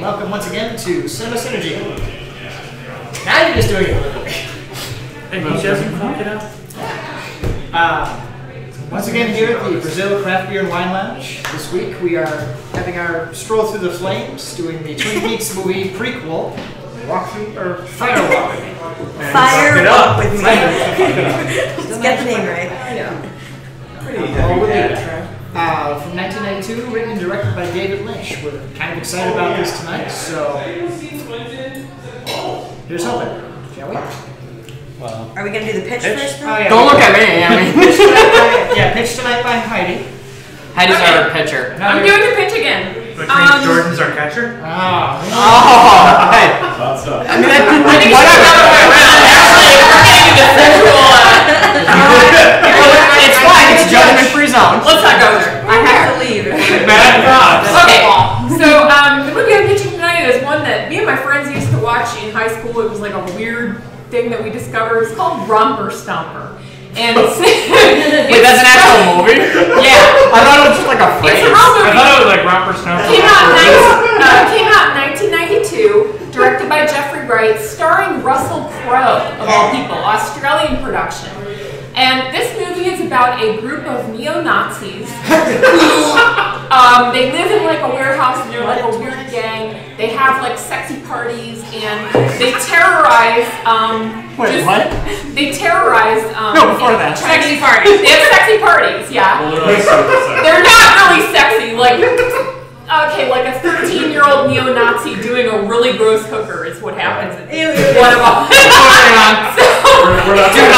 welcome once again to Cinema Synergy. Now you're just doing it. Hey, can you share some coffee now? Once again here at the Brazil Craft Beer and Wine Lounge. This week we are having our stroll through the flames, doing the Twin Peaks movie prequel, Walkthrough or Firewalk. Firewalk with me. Let's get the name right. Yeah. Pretty heavy. From 1992, written and directed by David Lynch. We're kind of excited about this tonight, so here's hoping, shall we? Well, are we going to do the pitch first? Oh, yeah. Don't look at me. I mean, pitch tonight by Heidi. Heidi's our pitcher. I'm doing the pitch again. Which means Jordan's our catcher? Oh, Hey. I mean, I think it's another way around. Actually, we're getting into sexual. It's fine. It's judgment-free zone. Let's not go there. I have to leave. Bad thoughts. Okay. So the movie I'm pitching tonight is one that me and my friends used to watch in high school. It was like a weird thing that we discovered. It's called Romper Stomper. And it's wait, that's an actual movie? Yeah. I thought it was just like a phrase. It's a real movie. I thought it was like Romper Stomper. Came out in 1992, directed by Jeffrey Wright, starring Russell Crowe, of all people, Australian production. And this movie is about a group of neo-Nazis who they live in like a warehouse and they're like a weird gang. They have like sexy parties and they terrorize. Wait, what? They terrorize. No, before that. Sexy parties. They have sexy parties. Yeah. They're not really sexy. Like. Okay, like a 13-year-old neo-Nazi doing a really gross hooker is what happens. One of them. We're not doing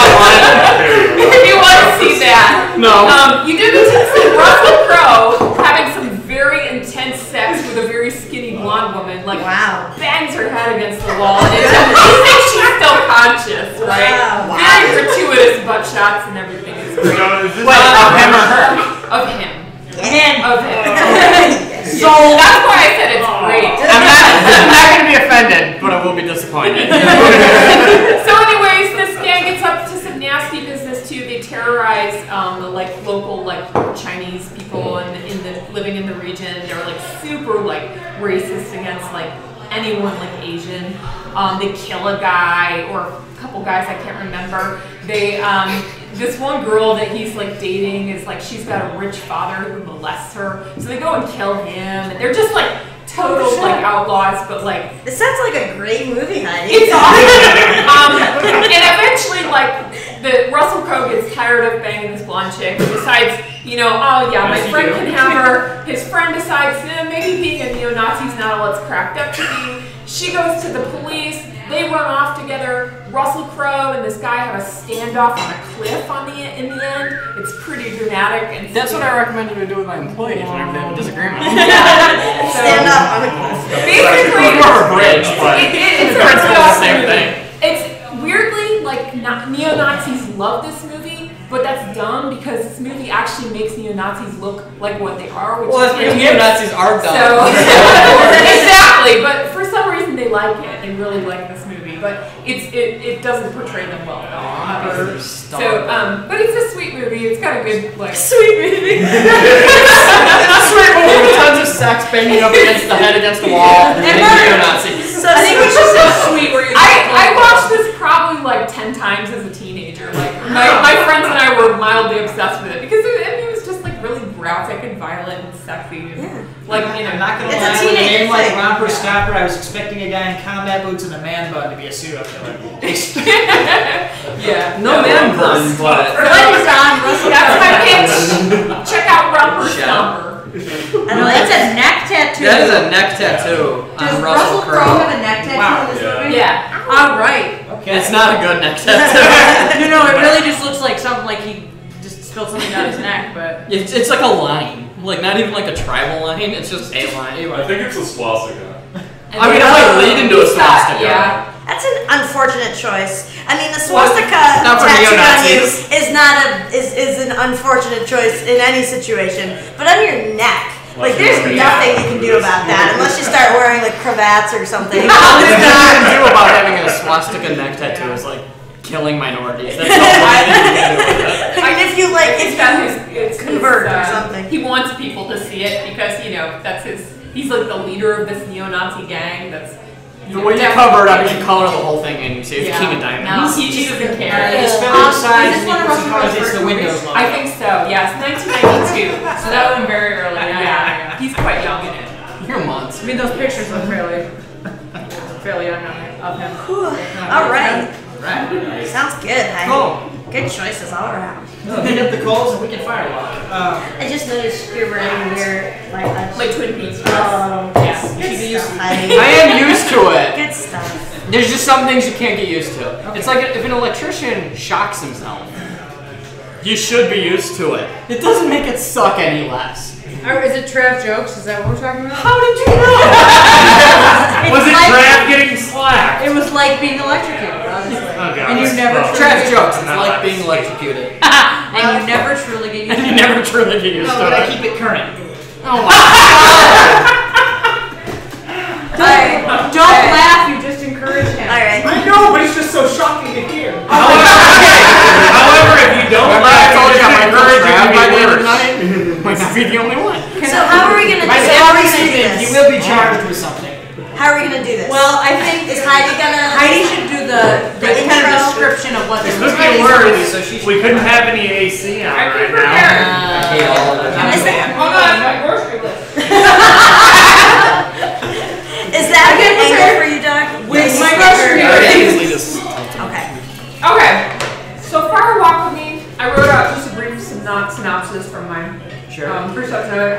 If you want to see that. No. You do get to see Russell Crowe having some very intense sex with a very skinny blonde woman. Like, wow. Bangs her head against the wall. And you think she's still conscious, right? Wow. Very gratuitous butt shots and everything. It's great. Wait, of him or her? Of him. Yeah. Of him. So that's why I said it's great. I'm not going to be offended, but I will be disappointed. So anyways, this gang gets up to some nasty business too. They terrorize the like local like Chinese people and living in the region. They're like super like racist against like anyone like Asian. They kill a guy or a couple guys, I can't remember. They this one girl that he's like dating is like she's got a rich father who molests her, so they go and kill him, and they're just like total like outlaws, but like It sounds like a great movie, Heidi. it's awesome. And eventually, like the Russell Crowe gets tired of banging this blonde chick and decides, you know, oh yeah, my friend can have her. His friend decides maybe being a neo-Nazi is not all it's cracked up to be. She goes to the police. They run off together. Russell Crowe and this guy have a standoff on a cliff in the end. It's pretty dramatic. And That's what I recommend you to do with my employees whenever they have a disagreement. Stand up on a cliff. Basically, It's more of a bridge, but it's the principle's the same thing. It's weirdly like neo-Nazis love this movie, but that's dumb because this movie actually makes neo-Nazis look like what they are. Which Well, that's because neo-Nazis are dumb. So, exactly, but for some reason they like it. They really like this movie, but it doesn't portray them well at all. So, but it's a sweet movie. It's got a good like Sweet movie. Sweet movie with tons of sex banging up against the head against the wall. And neo-Nazis. So I think we should say sweet where you're I watched this probably like 10 times as a teenager. Like my friends and I were mildly obsessed with it because it was just like really graphic and violent and sexy. And, like, you know, I'm not gonna It's lie, a with a teenager name like thing. Romper Stopper, I was expecting a guy in combat boots and a man bun to be a serial killer. yeah. No man bun, but He's on Russell That's my Crowe. pitch. Check out Romper Stomper. I know that's a neck tattoo. that is a neck tattoo Does on Russell Crowe Crowe. have a neck tattoo Wow. in this movie? Yeah. All right. Okay. It's not a good neck tattoo. No, it really just looks like something like he just spilled something down his neck, but It's like a line, like not even like a tribal line. It's just a line. I think it's a swastika. I mean, it might lead into a swastika. Yeah. That's an unfortunate choice. I mean, the swastika Not for tattooed on you neo-Nazis. is an unfortunate choice in any situation. But on your neck, like there's nothing you can do about that unless you start wearing like cravats or something. All you can do about having a swastika neck tattoo is like killing minorities. That's the only thing you can do with it. I mean, if you like, if It's convert or something. He wants people to see it because, you know, that's he's like the leader of this neo-Nazi gang that's... The way you cover it up is you color the whole thing and you say it's King of Diamonds. He doesn't care. His feather size and it's the Windows logo. I think so, yes. 1992. So that went very early. Yeah. He's quite young in it. You're months. I mean, those pictures look fairly young of him. All right. Right. Sounds good. Heidi. Cool. Good choices all around. Heat up the coals and we can firewalk. I just noticed you're wearing your Like Twin Peaks. Yes. Good stuff. I am used to it. Good stuff. There's just some things you can't get used to. It's like if an electrician shocks himself, you should be used to it. It doesn't make it suck any less. Or is it Trav jokes? Is that what we're talking about? How did you know? Was it Trav getting slapped? It was like being electrocuted, honestly. Oh god. And you never Trash jokes. It's like being electrocuted. And you never truly get used And to you it. never truly get used No, to but I it. keep it current. Oh my god. Don't laugh, you just encourage him. All right. I know, but it's just so shocking to hear. However, if you don't Remember I laugh, told you you I just might go encourage it Trav to by be the end of the worse. night? Might not be the only one. So how are we gonna do By this? every How are we gonna do season, he this? will be charged with something. How are we gonna do this? Well, I think Is Heidi gonna? Heidi should do the kind of intro. description of what this It's supposed to movie be is. worse. So she We couldn't have any AC on I right can now. prepare. I hate all of it. Is that, Hold on, my grocery list. is that a good angle for you, Doc? With Yes. my grocery I list. can easily just Okay. Okay, so Fire Walk With Me, I wrote out just a brief synopsis from my first episode.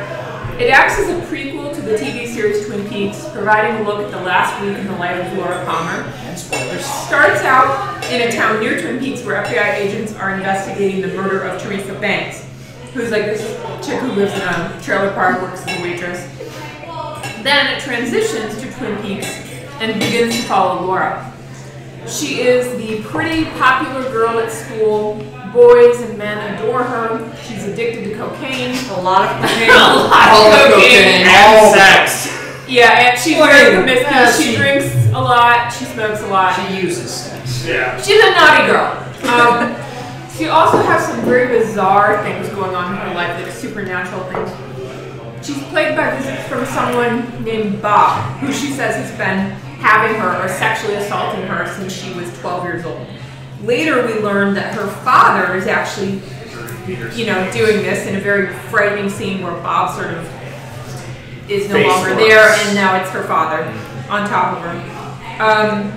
It acts as a prequel to the TV series Twin Peaks, providing a look at the last week in the life of Laura Palmer. And spoilers. Starts out in a town near Twin Peaks where FBI agents are investigating the murder of Teresa Banks, who's like this chick who lives in a trailer park, works as a waitress. Then it transitions to Twin Peaks and begins to follow Laura. She is the pretty popular girl at school. Boys and men adore her. She's addicted to cocaine. A lot of cocaine. all of cocaine. And sex. Yeah, and she's very promiscuous. She drinks a lot. She smokes a lot. She uses sex. Yeah. She's a naughty girl. She also has some very bizarre things going on in her life, like supernatural things. She's plagued by visits from someone named Bob, who she says has been having her or sexually assaulting her since she was 12 years old. Later, we learned that her father is actually, doing this in a very frightening scene where Bob sort of is no Face longer works. there, and now it's her father on top of her.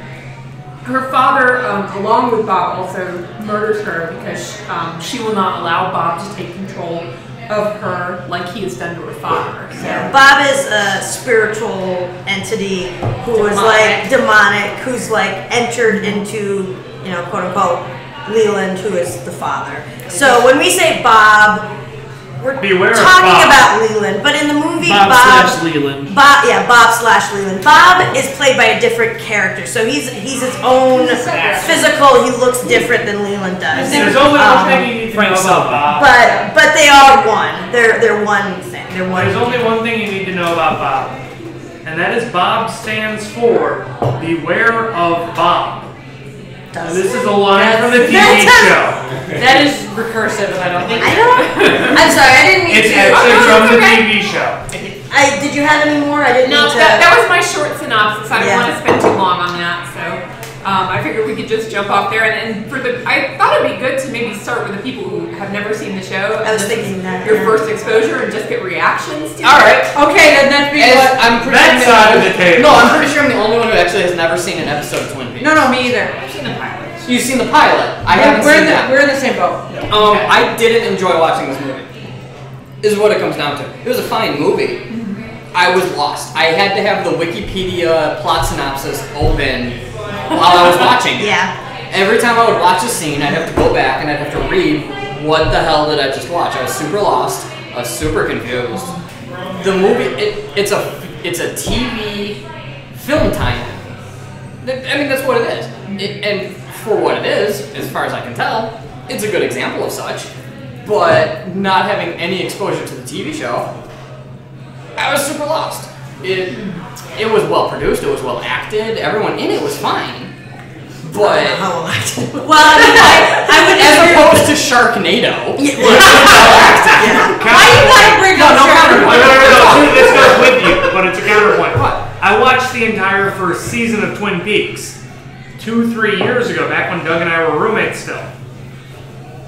Her father, along with Bob, also murders her because she will not allow Bob to take control of her like he has done to her father. So. Bob is a spiritual entity who is like demonic, who's like entered into, quote unquote, Leland, who is the father. So when we say Bob, we're Beware of talking Bob. about Leland, but in the movie Bob/Leland. Bob/Leland. Bob is played by a different character, so he's his own physical. He looks different than Leland does. There's only one thing you need to know about Bob. But they are one. They're one thing. They're one. There's only one thing you need to know about Bob. And that is Bob stands for Beware of Bob. And this is a line from the TV show. That is recursive, and I don't think. I'm sorry, I didn't mean It's to. actually from the okay. TV show. Did you have any more? I didn't No, mean to. that was my short synopsis. I don't Yeah. want to spend too long on that, so I figured we could just jump off there. And I thought it'd be good to maybe start with the people who have never seen the show. I was This is thinking that, your yeah. first exposure and just get reactions to All it. right. Okay, then that'd be what. I'm pretty That sure side of the table. No, I'm pretty sure I'm the only one who actually has never seen an episode of Twin Peaks. No, me either. I've seen the pilot. You've seen the pilot. I haven't we're seen in that. We're in the same boat. I didn't enjoy watching this movie. Is what it comes down to. It was a fine movie. I was lost. I had to have the Wikipedia plot synopsis open while I was watching it. Yeah. Every time I would watch a scene, I'd have to go back and I'd have to read what the hell did I just watch. I was super lost. I was super confused. The movie, it's a TV film tie-in. I mean, that's what it is. And for what it is, as far as I can tell, it's a good example of such. But not having any exposure to the TV show, I was super lost. It was well produced, it was well acted, everyone in it was fine. But How acted? Well, I would as disagree. opposed to Sharknado. Why you gotta bring up Sharknado? No, this goes with you, but it's a counterpoint. What? I watched the entire first season of Twin Peaks 2-3 years ago, back when Doug and I were roommates still.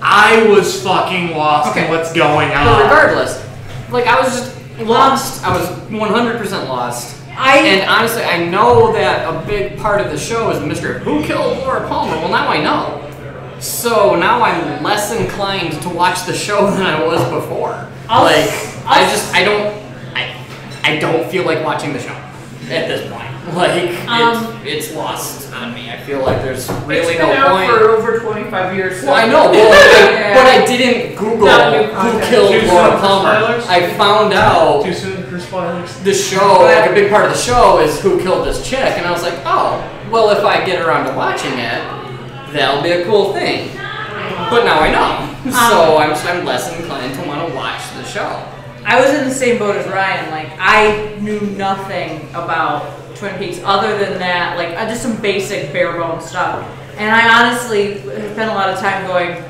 I was fucking lost in what's going on. But regardless, like I was just lost. I was 100% lost. And honestly, I know that a big part of the show is the mystery of who killed Laura Palmer. Well, now I know. So now I'm less inclined to watch the show than I was before. I don't feel like watching the show at this point. Like it's lost on me. I feel like there's really no point. For over 25 years. So Well, I know, but I didn't Google who killed Laura Palmer. I found out Too soon for spoilers. the show, like a big part of the show is who killed this chick, and I was like, oh, well, if I get around to watching it, that'll be a cool thing. But now I know, so I'm less inclined to want to watch the show. I was in the same boat as Ryan. Like, I knew nothing about Twin Peaks other than that, like just some basic bare bones stuff. And I honestly spent a lot of time going,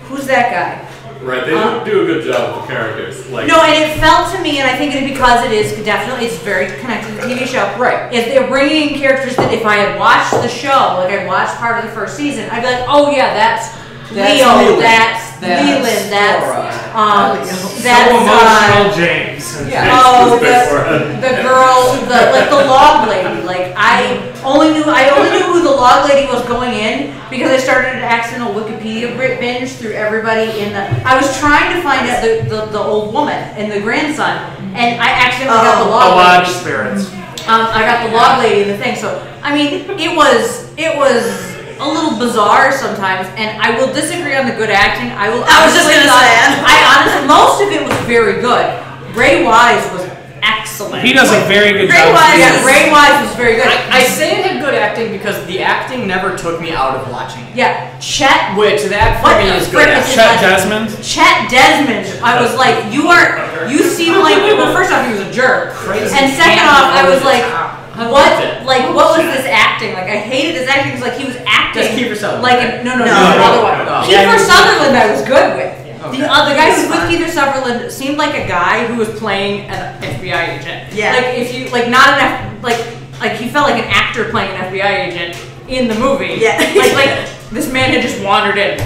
"Who's that guy?" Right, they do a good job with the characters. Like No, and it felt to me, and I think it's because it is definitely it's very connected to the TV show. Right. If they're bringing in characters that if I had watched the show, like I'd watched part of the first season, I'd be like, "Oh yeah, that's Leo, Leland. that's Leland, that's Emotional James. Oh, the girl, the log lady. Like I only knew who the log lady was going in because I started an accidental Wikipedia binge through everybody in the. I was trying to find out the old woman and the grandson, and I accidentally got the log lodge lady. spirits. I got the log lady in the thing. So I mean, it was a little bizarre sometimes, and I will disagree on the good acting. I was just gonna say, I honestly, most of it was very good. Ray Wise was excellent. He does a very good job. Ray Wise was very good. I say it had good acting because the acting never took me out of watching it. Yeah, Chet. Which that for me is good acting. Chet Desmond. Chet Desmond. I was like, you seem like. Well, first off, he was a jerk, and second off, I was like. What was this acting? Like I hated his acting because like he was acting. Just Kiefer Sutherland. Like no, other one. Kiefer Sutherland I was good with. Okay. The guy who was with Kiefer Sutherland seemed like a guy who was playing an FBI agent. Yeah. Like if you not an like he felt like an actor playing an FBI agent in the movie. Yeah. like this man had just wandered in.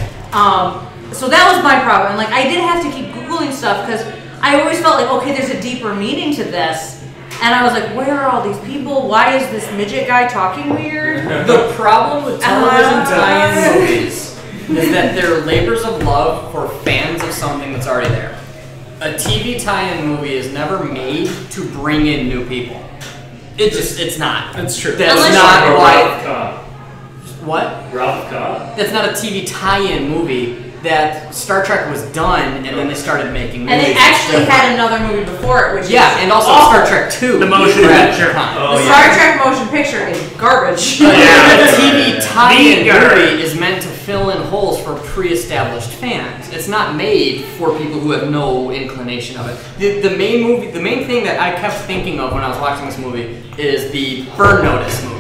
So that was my problem. Like I did have to keep googling stuff because I always felt like okay, there's a deeper meaning to this. And I was like, where are all these people? Why is this midget guy talking weird? The problem with television tie-in movies is that they're labors of love for fans of something that's already there. A TV tie-in movie is never made to bring in new people. It's not. That's true. That's not why. Cobb. What? Ralph Cobb. That's not a TV tie-in movie. That Star Trek was done, and then they started making movies. And they actually had another movie before it, which and also awful. Star Trek 2. The motion picture. The Star Trek motion picture is garbage. The TV tie-in movie is meant to fill in holes for pre-established fans. It's not made for people who have no inclination of it. The main thing that I kept thinking of when I was watching this movie is the Burn Notice movie.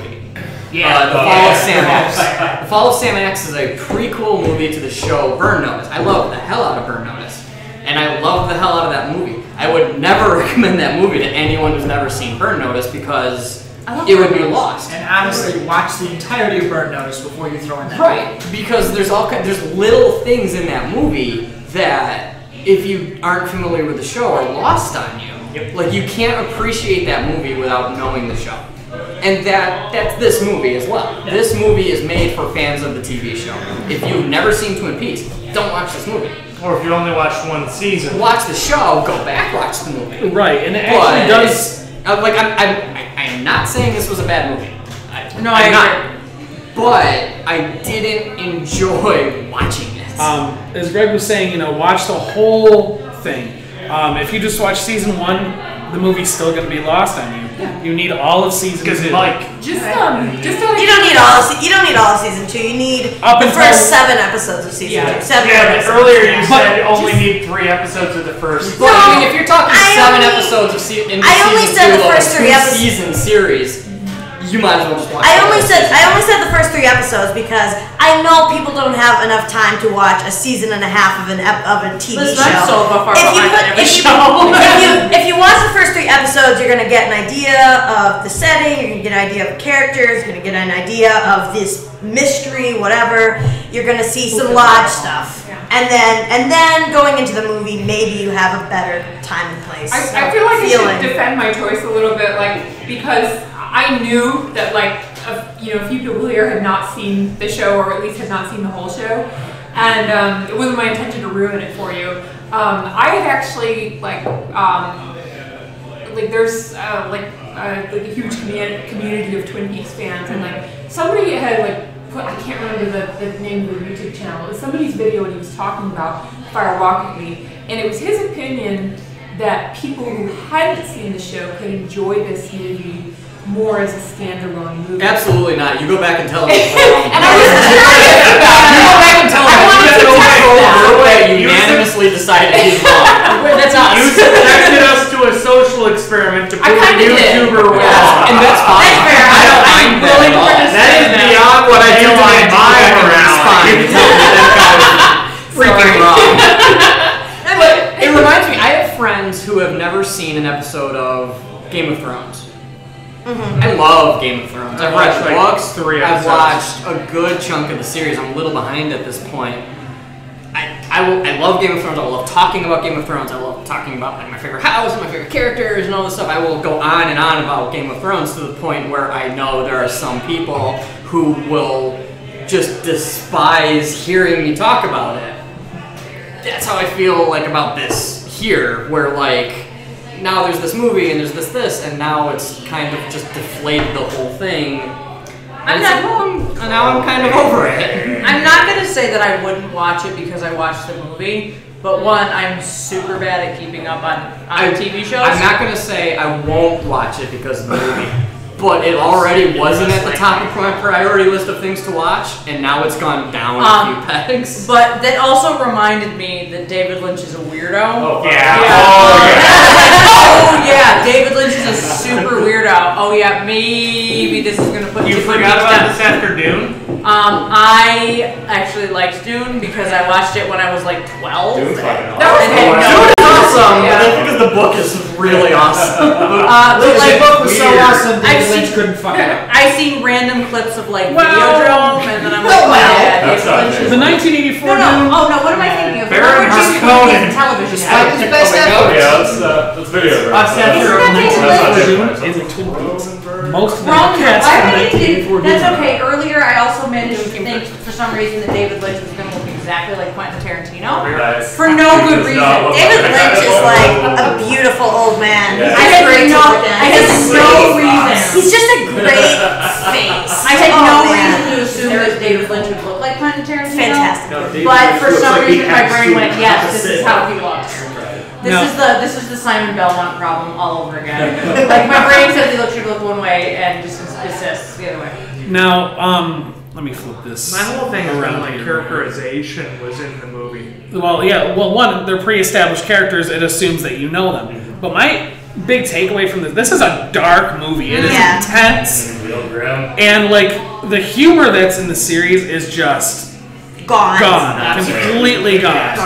The Fall of Sam X. The Fall of Sam X is a prequel movie to the show Burn Notice. I love the hell out of Burn Notice. And I love the hell out of that movie. I would never recommend that movie to anyone who's never seen Burn Notice because it would be lost. And honestly, watch the entirety of Burn Notice before you throw in that. Right. Because there's little things in that movie that, if you aren't familiar with the show, are lost on you. Yep. Like, you can't appreciate that movie without knowing the show. And that's this movie as well. Yeah. This movie is made for fans of the TV show. If you've never seen Twin Peaks, don't watch this movie. Or if you only watched one season. Watch the show, go back, watch the movie. Right, and it actually does... I'm not saying this was a bad movie. I'm not. But I didn't enjoy watching it. As Greg was saying, watch the whole thing. If you just watch season 1, the movie's still going to be lost on you. Yeah. You need all of season 2. Because Mike, you don't need all of season 2. You need the first 7 episodes of season 2. 7 episodes. Earlier you said you only need 3 episodes of the first. But if you're talking 7 episodes of season 2 I only said the first 3 episodes. Season series, you might as well just watch I only said the first 3 episodes because I know people don't have enough time to watch a season and a half of a TV show. I'm so far behind every show. If you watch the first 3 episodes, you're gonna get an idea of the setting. You're gonna get an idea of the characters. You're gonna get an idea of this mystery, whatever. You're gonna see some lodge stuff, and then going into the movie, maybe you have a better time and place. I feel like I should defend my choice a little bit, because I knew that a few people here had not seen the show, or at least had not seen the whole show, and it wasn't my intention to ruin it for you. I had actually there's a huge community of Twin Peaks fans, and somebody had I can't remember the name of the YouTube channel. It was somebody's video, and he was talking about Fire Walk With Me, and it was his opinion that people who hadn't seen the show could enjoy this movie more as a standalone movie. Absolutely not. You go back and tell them. And I was curious about You go back and tell them. I You unanimously decided he's wrong. That's us. You subjected us to a social experiment to prove a YouTuber wrong. And that's fine. That's fair. I don't mind that at all. That is beyond what I do on my morality. Tell me that guy was freaking wrong. But it reminds me, I have friends who have never seen an episode of Game of Thrones. I love Game of Thrones. I've read books. 3 I've episodes. watched a good chunk of the series. I'm a little behind at this point. I love Game of Thrones. I love talking about Game of Thrones. I love talking about my favorite house and my favorite characters and all this stuff. I will go on and on about Game of Thrones to the point where I know there are some people who will just despise hearing me talk about it. That's how I feel about this here, where now there's this movie and there's this, and now it's kind of just deflated the whole thing. And now I'm kind of over it. I'm not going to say that I wouldn't watch it because I watched the movie, but one, I'm super bad at keeping up on TV shows. I'm not going to say I won't watch it because of the movie, but it already wasn't at the top of my priority list of things to watch, and now it's gone down a few pegs. But that also reminded me that David Lynch is a weirdo. Oh, Oh yeah, David Lynch is a super weirdo. Oh yeah, maybe this is gonna put You forgot about this after Dune? I actually liked Dune because I watched it when I was 12. Dune's fucking awesome. Dune is awesome, Yeah. because the book is really awesome. The book was so weird. awesome that I've Lynch seen- couldn't fuck it up. I've seen random clips of Videodrome, and then I'm That's not David Lynch is Dune. The 1984 No, Dune. oh no, what am I thinking of? Baron Remember Jason Harkonnen. Harkonnen television That ad. was the best Oh, ever. yeah, that's video. Most of the Wrong. cast I from think 1984 that's Dune. okay. Earlier, I also managed to think for some reason that David Lynch was going to look exactly like Quentin Tarantino. Nice. For no good Does reason. not look David like Lynch is that. a beautiful old man. Yeah. I had Great no, to look at. I had no reason. He's just a great face. I had Oh, no man. reason to assume that David Lynch would look like Quentin Tarantino. Fantastic. But for some reason, my brain went, yes, this is how he looks. No. This is the Simon Belmont problem all over again. My brain says he should look one way and just insists the other way. Now, let me flip this. My whole thing around around here. characterization was in the movie. Well, yeah. Well, one, they're pre-established characters. It assumes that you know them. But my big takeaway from this is a dark movie. It is Yeah. intense, Real grim. and the humor that's in the series is just Gone. completely gone.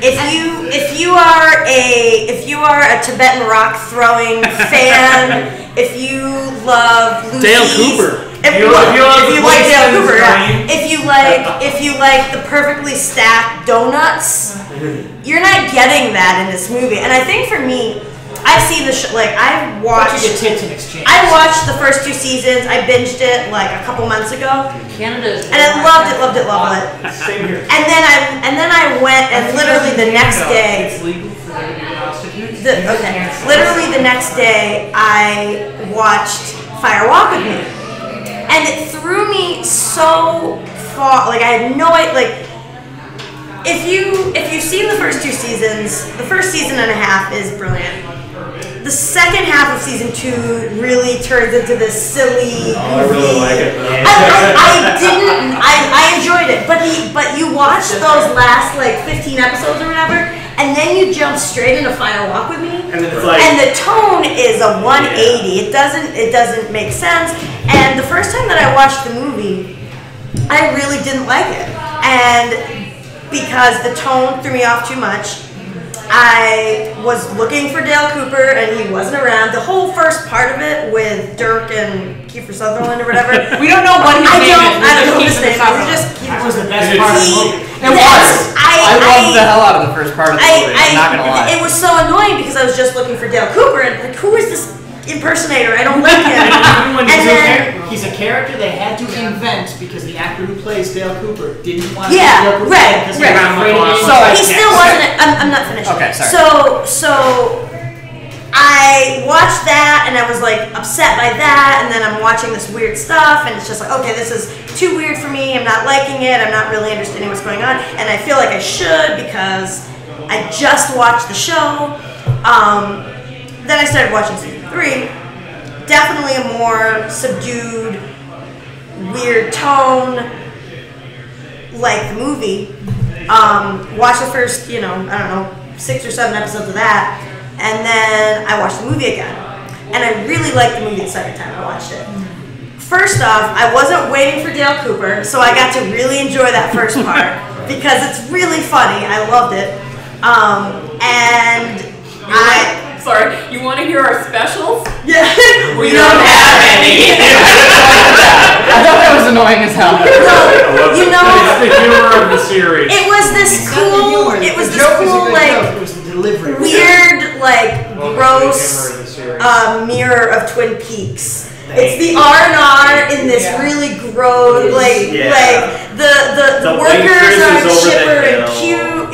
If you are a Tibetan rock throwing fan, if you love Lucy's, Dale Cooper. If you like Dale Cooper, yeah. If you like the perfectly stacked donuts, you're not getting that in this movie. And I think for me, I've seen the show. I've watched. But you get tits in exchange. I watched the first 2 seasons. I binged it a couple months ago, Canada is. and I loved it. Same here. And then I went and literally the next day. It's legal for them to be prostitutes. Literally the next day, I watched Fire Walk With Me, and it threw me so far. I had no idea. If you've seen the first 2 seasons, the first season and a half is brilliant. The second half of season 2 really turns into this silly. I really like it though. I enjoyed it, but you watch those last 15 episodes or whatever, and then you jump straight into Fire Walk With Me, And then it's like, and the tone is a 180. It doesn't make sense. And the first time that I watched the movie, I really didn't like it, and because the tone threw me off too much. I was looking for Dale Cooper and he wasn't around. The whole first part of it with Dirk and Kiefer Sutherland or whatever. We don't know what his name is. I don't know his name. Sutherland. That was the best part of the movie. It was. I loved the hell out of the first part of the movie. I'm not gonna lie. It was so annoying because I was just looking for Dale Cooper and like, who is this impersonator? I don't like him. He's a character they had to invent because the actor who plays Dale Cooper didn't want to be Yeah, Dale Cooper right, because right. he was afraid of So he still wasn't. I'm not finished. Okay, sorry. So I watched that and I was like upset by that, and then I'm watching this weird stuff and it's just like, okay, this is too weird for me. I'm not liking it. I'm not really understanding what's going on, and I feel like I should because I just watched the show. Then I started watching season 3. Definitely a more subdued, weird tone, like the movie. Watched the first, 6 or 7 episodes of that, and then I watched the movie again. And I really liked the movie the second time I watched it. First off, I wasn't waiting for Dale Cooper, so I got to really enjoy that first part because it's really funny. I loved it. Sorry, you want to hear our specials? Yeah. We don't have any. I thought that was annoying as hell. It's the humor of the series. It was this cool, It was the delivery. weird, gross mirror of Twin Peaks. It's the R&R in this really gross, the workers are chipper and cute,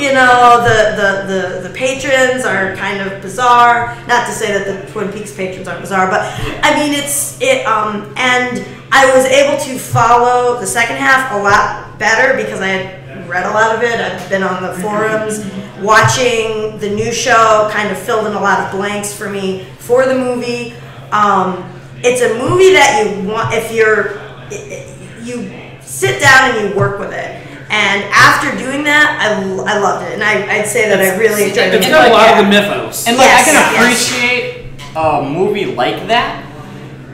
the patrons are kind of bizarre. Not to say that the Twin Peaks patrons aren't bizarre, but I mean and I was able to follow the second half a lot better because I had read a lot of it. I've been on the forums. Watching the new show kind of filled in a lot of blanks for me for the movie. It's a movie that you want if you sit down and you work with it. And after doing that, I loved it, and I'd say that I really enjoyed it. It's got a lot of the mythos. And I can appreciate a movie like that.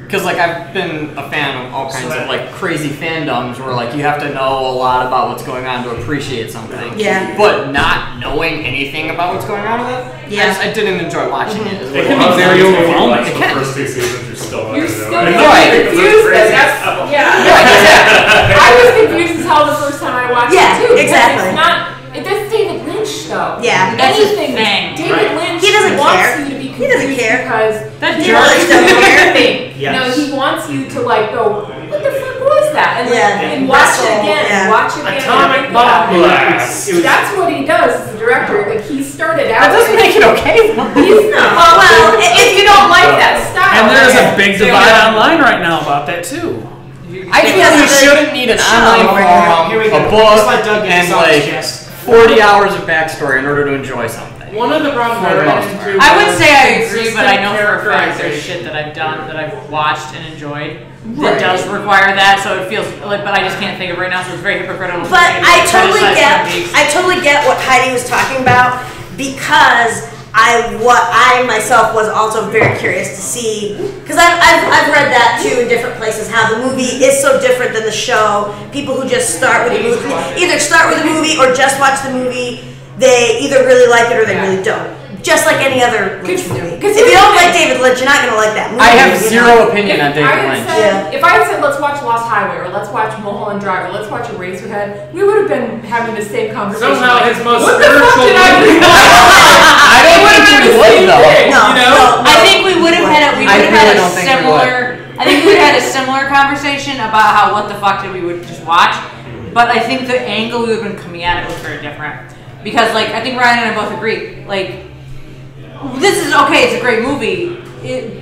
Because I've been a fan of all kinds of crazy fandoms where you have to know a lot about what's going on to appreciate something. Yeah. But not knowing anything about what's going on with it, I didn't enjoy watching it. It can be very overwhelming. The first 2 seasons, you're still not You're gonna still know. confused. I was confused as hell the first time I watched it too. Exactly. That's David Lynch though. Yeah. That's his Anything. thing. David Lynch He doesn't wants care. you to be He doesn't confused care. because That He jerk. really doesn't care. everything. Yes. He wants you to go, what the fuck was that? And and watch Wrestle, it again, yeah. and watch it again. Atomic and bomb blast. That's what he does as a director. He started out. That doesn't make it okay. Well, if you don't like that style. And there's a big divide online right now about that too. I feel you shouldn't need an online forum, Here we go. a book, Just let Doug get and this off his chest. 40 hours of backstory in order to enjoy something. One of the problems I ran into I would say I was agree, but I know for a fact there's characterization. shit that I've done that I've watched and enjoyed that does require that. So it feels but I just can't think of it right now. So it's very hypocritical. But I totally criticize get what Heidi was talking about because I myself was also very curious to see because I've read that too in different places how the movie is so different than the show. People who just start with the movie either start with the movie or just watch the movie. They either really like it or they really don't. Just like any other Lynch movie. Because if you don't like David Lynch, you're not going to like that movie. I have zero opinion on If David Lynch. If I had said let's watch Lost Highway or let's watch Mulholland Drive or let's watch Eraserhead, we would have been having the same conversation. Somehow his most what the fuck spiritual did I do? I don't think we would though. No. I think we would have had a don't think we similar. I think we would have had a similar conversation about how what the fuck did we would just watch, but I think the angle we would have been coming at it was very different. Because I think Ryan and I both agree. This is okay. It's a great movie,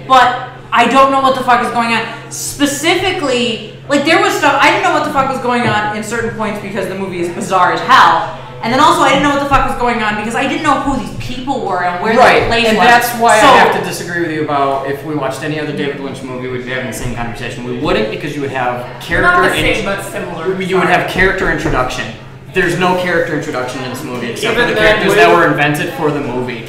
but I don't know what the fuck is going on. Specifically, there was stuff I didn't know what the fuck was going on in certain points because the movie is bizarre as hell. And then also I didn't know what the fuck was going on because I didn't know who these people were and where their place and was. that's why I have to disagree with you about if we watched any other David Lynch movie, we'd be having the same conversation. We wouldn't because you would have character. Not the same, but similar. You would have character introduction. There's no character introduction in this movie except Even for the then, characters that were invented for the movie.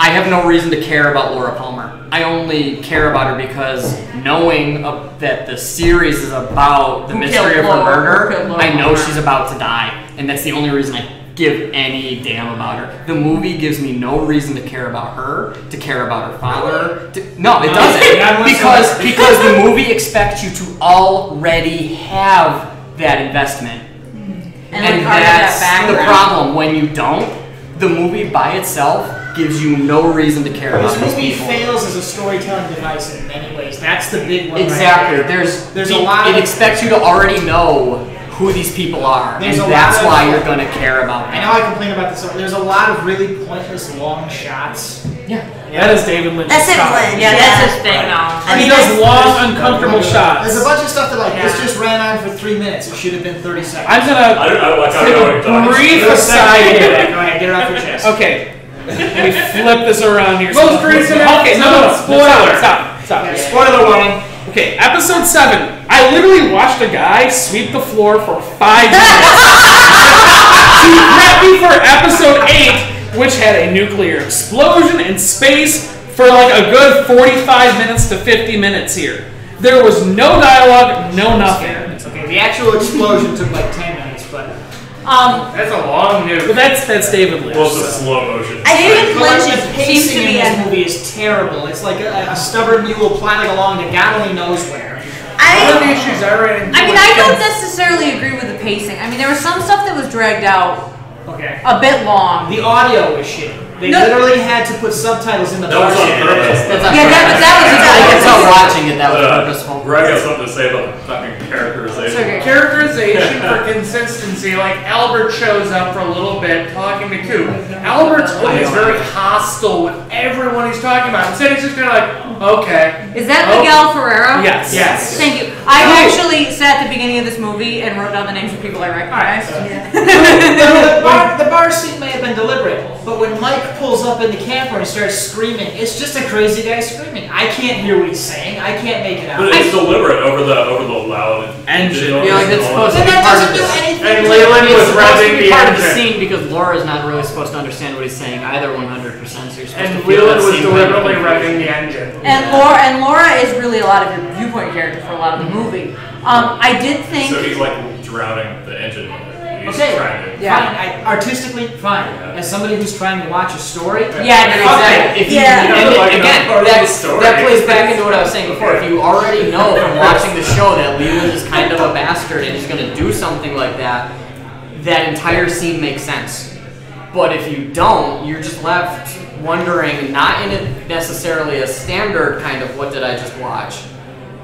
I have no reason to care about Laura Palmer. I only care about her because knowing that the series is about the mystery of her murder, I know she's about to die, and that's the only reason I give any damn about her. The movie gives me no reason to care about her, to care about her father. No, it doesn't. because the movie expects you to already have that investment. And that's the problem. When you don't, the movie by itself gives you no reason to care about these people. This movie fails as a storytelling device in many ways. That's the big one. Exactly. Right there. There's a lot. It expects you to already know who these people are, and that's why you're going to care about them. I know I complain about this. There's a lot of really pointless long shots. Yeah. That is David Lynch. That's David Lynch. Yeah, that's his thing now. He does long, uncomfortable shots. There's a bunch of stuff that this just ran on for 3 minutes. It should have been 30 seconds. I'm gonna take a brief aside here. Go ahead, get it off your chest. Okay. Let me flip this around here. Most recent Okay, no. spoiler. Stop. Yeah, Spoiler warning. Okay, episode 7. I literally watched a guy sweep the floor for 5 minutes to prep me for episode 8, which had a nuclear explosion in space for like a good 45 minutes to 50 minutes here. There was no dialogue, no nothing. Okay, the actual explosion took like 10 minutes, but That's a long news. But that's David Lynch. Well, it's a slow motion. David Lynch the seems pacing to in be this movie is terrible. It's like a stubborn mule plodding along to God only knows where. One of the issues I ran into. I mean, I don't necessarily agree with the pacing. I mean, there was some stuff that was dragged out a bit long. The audio was shitty. They literally had to put subtitles in the That was on purpose. I can tell watching it that was purposeful. Greg has something to say about the fucking characterization. So characterization for consistency, like Albert shows up for a little bit talking to Coop. Albert's always very hostile with everyone he's talking about. Instead he's just kind of like, okay. Is that Miguel Ferreira? Yes. Yes. Thank you. I actually sat at the beginning of this movie and wrote down the names of people I recognize. The bar scene may have been deliberate, but when Mike pulls up in the camper and starts screaming, it's just a crazy guy screaming. I can't hear what he's saying. I can't make it out. But it's deliberate over the loud engine. Yeah, like it's supposed to be that part doesn't of do this. anything. And Leland was revving the part of the engine. scene because Laura's not really supposed to understand what he's saying either 100%. So you're supposed to And feel Leland that was scene deliberately kind of revving the engine. And Laura is really a lot of your viewpoint character for a lot of the movie. I did think. So he's like drowning the engine with it. He's Okay, trying to. fine. Artistically, fine. As somebody who's trying to watch a story, Exactly. If you, that plays back into what I was saying before. If you already know from watching the show that Leland is kind of a bastard and he's going to do something like that, that entire scene makes sense. But if you don't, you're just left wondering, not in it necessarily a standard kind of what did I just watch,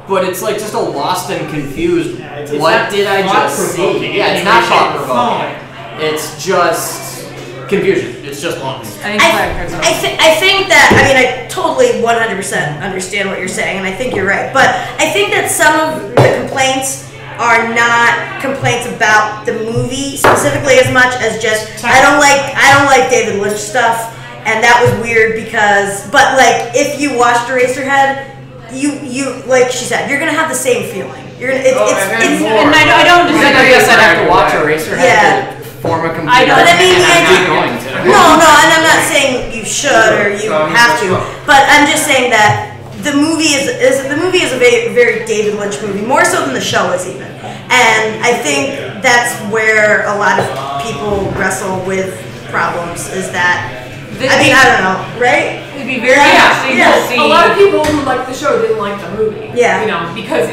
but it's like just a lost and confused. What did I just see? Yeah, it's not thought provoking. It's just confusion. It's just lost. I think that, I mean, I totally 100% understand what you're saying, and I think you're right. But I think that some of the complaints are not complaints about the movie specifically as much as just I don't like David Lynch stuff, and that was weird because. But like, if you watched Eraserhead, you like she said, you're gonna have the same feeling. You're gonna, and I don't disagree. I guess I'd have to watch Eraserhead to form a complete but I mean, going to. No, and I'm not saying you should or you have to, but I'm just saying that the movie is a very, very David Lynch movie, more so than the show is even, and I think that's where a lot of people wrestle with problems. Is that I mean, I don't know, right? It'd be very interesting to see. A lot of people who like the show didn't like the movie. Yeah. You know, because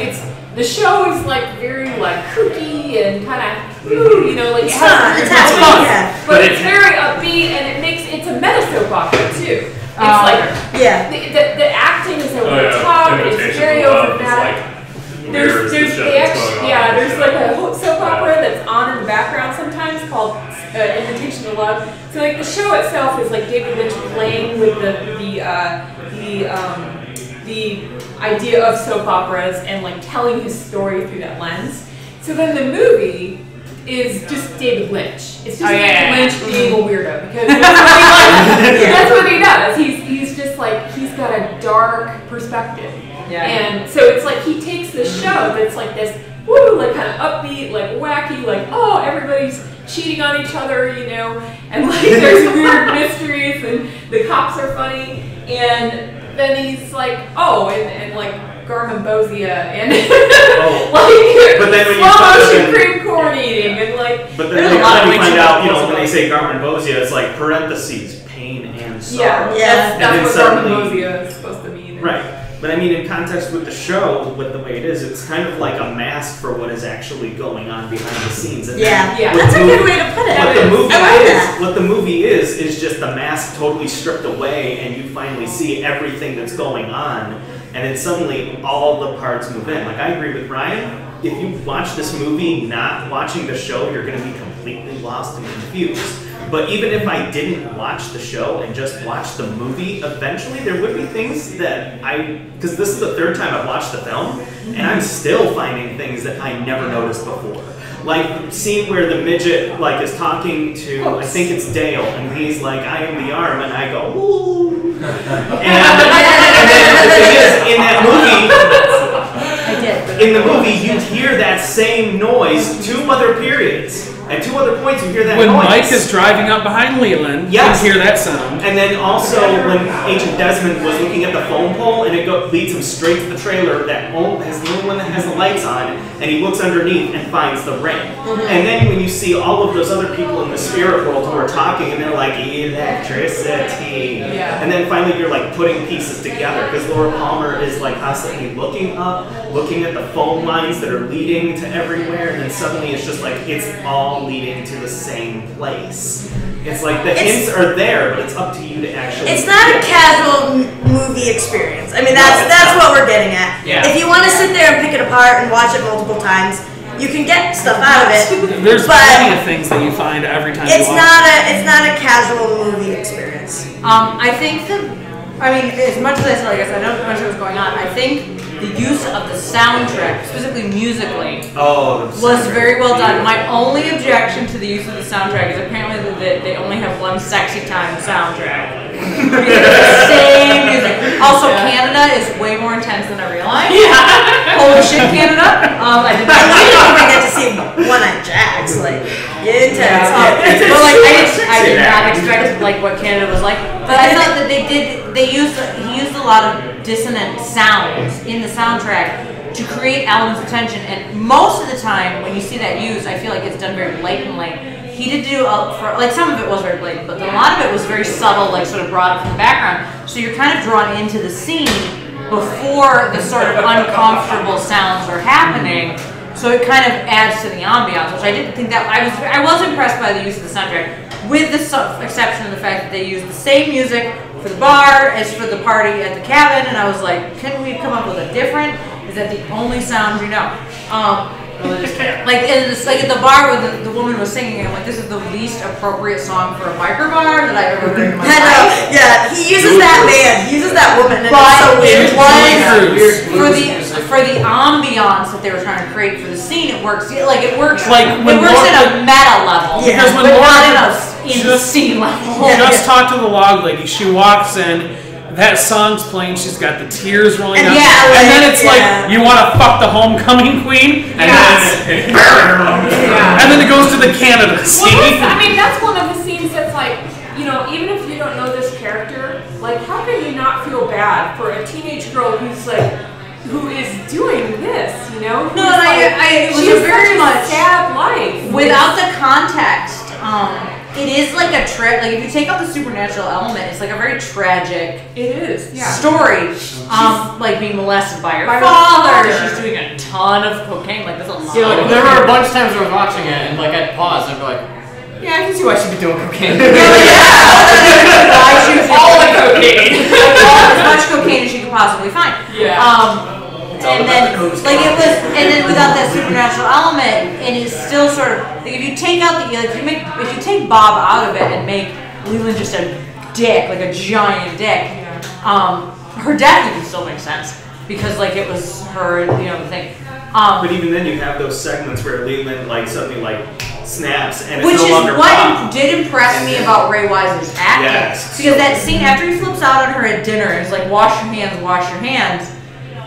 the show is like very like kooky and kind of like it's fun. It's fun. Yeah. But it's very upbeat and it's a meta soap opera too. It's the acting is over the top. It's very overdramatic. There's like a soap opera that's on in the background sometimes called Invitation to Love. So like the show itself is like David Lynch playing with the idea of soap operas and like telling his story through that lens. So then the movie is just David Lynch. It's just David Lynch being a weirdo because that's what he does. He's just like he's got a dark perspective. Yeah. And so it's like he takes this show that's like this like kind of upbeat, like wacky, like everybody's cheating on each other, and like there's weird mysteries and the cops are funny, and then he's like, oh, and like Garmonbozia and like but then when slow motion you cream corn eating and like. But then they find out, when they say Garmonbozia, it's like parentheses, pain and sorrow. Yeah, that's what Garmonbozia is supposed to mean. Right. But I mean, in context with the show, with the way it is, it's kind of like a mask for what is actually going on behind the scenes. And that's a good way to put it. What the movie is just the mask totally stripped away, and you finally see everything that's going on, and then suddenly all the parts move in. Like, I agree with Ryan. If you watch this movie not watching the show, you're going to be completely lost and confused. But even if I didn't watch the show and just watched the movie, eventually there would be things that because this is the third time I've watched the film, and I'm still finding things that I never noticed before. Like the scene where the midget is talking to, I think it's Dale, and he's like, I am the arm, and I go, ooh. And then the thing is, in that movie, in the movie, you hear that same noise 2 other periods. At 2 other points, you hear that when noise. Mike is driving up behind Leland, you hear that sound. And then also when Agent Desmond was looking at the phone pole, and it leads him straight to the trailer that has the only one that has the lights on, and he looks underneath and finds the ring. And then when you see all of those other people in the spirit world who are talking, and they're like, electricity. And then finally you're like putting pieces together, because Laura Palmer is like constantly looking up, looking at the phone lines that are leading to everywhere, and then suddenly it's just like, it's all leading to the same place. It's like the hints are there, but it's up to you to actually. It's not a casual movie experience. I mean, that's what we're getting at. Yeah. If you want to sit there and pick it apart and watch it multiple times, you can get stuff out of it. There's plenty of things that you find every time. It's not a casual movie experience. I think as much as I don't know much what's going on. I think the use of the soundtrack, specifically musically, was very well done. My only objection to the use of the soundtrack is apparently that they only have one sexy time soundtrack. Because it's the same music. Also, Canada is way more intense than I realized. Holy shit, Canada! I did not even get to see One-Eyed Jacks. Intense. I did not expect what Canada was like. But I thought that he used a lot of dissonant sounds in the soundtrack to create elements of tension, and most of the time when you see that used, I feel like it's done very blatantly. He did do some of it was very blatant, but a lot of it was very subtle, sort of brought from the background. So you're kind of drawn into the scene before the sort of uncomfortable sounds are happening. So it kind of adds to the ambiance, which I didn't think that I was impressed by the use of the soundtrack, with the exception of the fact that they used the same music for the bar as for the party at the cabin, and I was like, can we come up with a different? Is that the only sound you know? At the bar where the woman was singing, I'm like, this is the least appropriate song for a biker bar that I've ever heard in my life. Yeah, he uses that man, he uses that woman, and it's so weird. For the ambiance that they were trying to create for the scene, it works. It works at a meta level. Because when Laura scene level. Just talk to the log lady. She walks in. That song's playing, she's got the tears rolling down. And then it's like, you want to fuck the homecoming queen? And then it goes to the Canada scene. Well, that's one of the scenes that's like, even if you don't know this character, how can you not feel bad for a teenage girl who is doing this, No, it was very much sad life. Without the context, it is like a if you take out the supernatural element, it's like a very tragic story. Being molested by her father. She's doing a ton of cocaine. There's a lot. There were a bunch of times where I was watching it, and I'd pause and I'd be like, yeah, I can see why she'd be doing cocaine. Why she was all the cocaine. As much cocaine as she could possibly find. And then without that supernatural element, and it's still sort of if you take out if you take Bob out of it and make Leland just a dick, a giant dick, her death even still makes sense because it was her the thing. But even then, you have those segments where Leland suddenly snaps, and it's which no longer is what did impress me about Ray Wise's acting. Yes. Because that scene after he flips out on her at dinner, and it's wash your hands, wash your hands.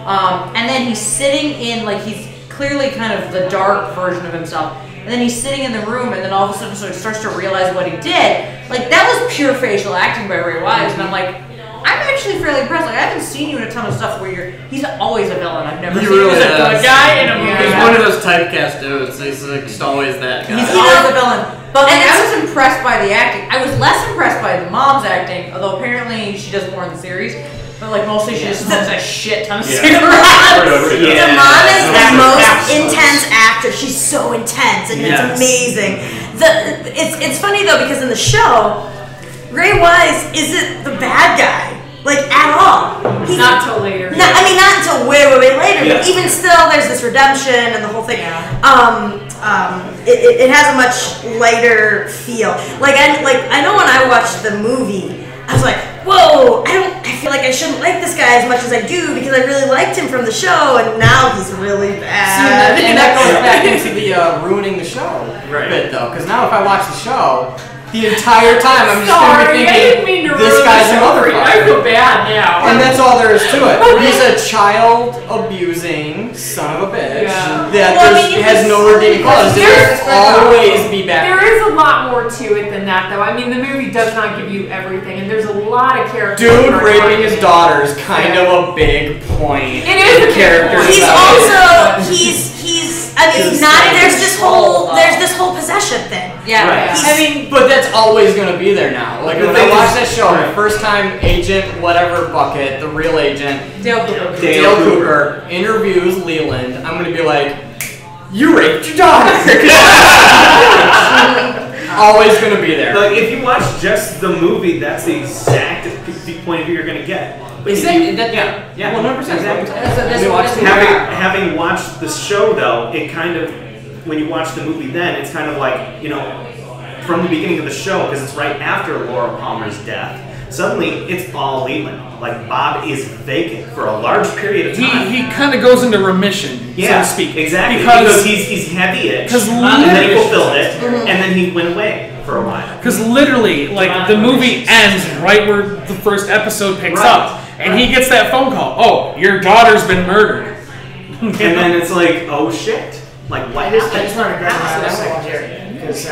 And then he's sitting in he's clearly kind of the dark version of himself, and then he's sitting in the room, and then all of a sudden so he starts to realize what he did. Like, that was pure facial acting by Ray Wise, and I'm like, I'm actually fairly impressed. Like, I haven't seen you in a ton of stuff where he's always a villain. I've never seen him as a good guy in a movie. He's one of those typecast dudes. He's like just always that guy. He's always a villain. But like, I was impressed by the acting. I was less impressed by the mom's acting, although apparently she does more in the series. But like mostly she just smokes a shit ton of cigarettes. The mom is the most intense actor. She's so intense and it's amazing. It's funny though because in the show, Ray Wise isn't the bad guy. Like, at all. He's not until later. Not until way later. Yeah. But even still, there's this redemption and the whole thing. It has a much lighter feel. I know when I watched the movie, I was like, whoa, I feel like I shouldn't like this guy as much as I do because I really liked him from the show, and now he's really bad. And that goes back into the ruining the show bit, though, because now if I watch the show, the entire time I'm just going to be thinking, this guy's a motherfucker. I feel bad now. And that's all there is to it. He's a child-abusing son of a bitch that has no redeeming qualities. There's always be bad. There is a lot more to it than that, though. I mean, the movie does not give you everything, and there's a lot of characters. Dude raping his daughter is kind of a big point. It is a character. He's also there's this whole possession thing. Yeah. Right. I mean, but that's always gonna be there now. Like when I watched that show, the first time Agent whatever Bucket, the real agent, Dale Cooper interviews Leland, I'm gonna be like, you raped your daughter. Always gonna be there. Like if you watch just the movie, that's the exact point of view you're gonna get. Exactly. 100%. Exactly. Having watched the show, though, it kind of, when you watch the movie then, it's kind of like, from the beginning of the show, because it's right after Laura Palmer's death, suddenly it's all Leland. Like, Bob is vacant for a large period of time. He kind of goes into remission, so to speak. Exactly. Because he's heavy-ish, and then he fulfilled it, and then he went away for a while. Because literally, like, the movie ends right where the first episode picks up. And he gets that phone call. Oh, your daughter's been murdered. And then it's like, oh shit. Like, what happened? I just wanted to grab my second here. Because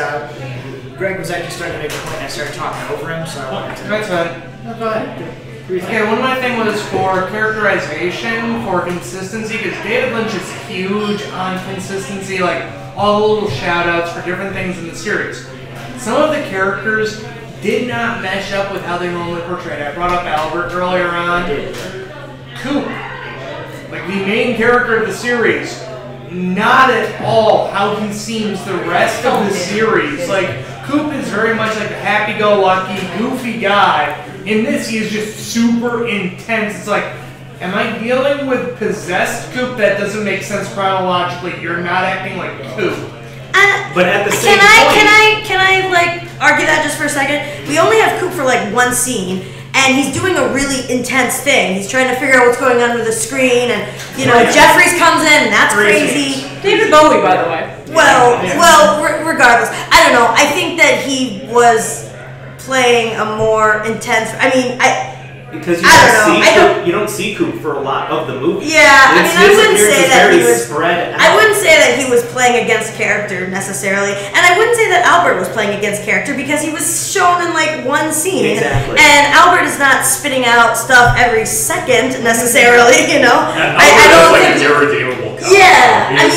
Greg was actually starting to make a point and I started talking over him, so I wanted to... That's fine. No, go ahead. Okay, one of my things was for characterization, for consistency, because David Lynch is huge on consistency, like all the little shout-outs for different things in the series. Some of the characters did not mesh up with how they normally portrayed. I brought up Albert earlier on. Coop, like the main character of the series, not at all how he seems the rest of the series. Like, Coop is very much like a happy-go-lucky, goofy guy. In this, he is just super intense. It's like, am I dealing with possessed Coop? That doesn't make sense chronologically. You're not acting like Coop. But at the same Can I like argue that just for a second? We only have Coop for like one scene, and he's doing a really intense thing. He's trying to figure out what's going on with the screen, and Jeffries comes in, and that's crazy. David Bowie, by the way. Regardless, I don't know. I think that he was playing a more intense. Because you don't see Coop for a lot of the movie. Yeah, I wouldn't say that he was spread out. I wouldn't say that he was playing against character necessarily, and I wouldn't say that Albert was playing against character because he was shown in like one scene, and Albert is not spitting out stuff every second necessarily. I don't think like an irredeemable guy. Yeah, I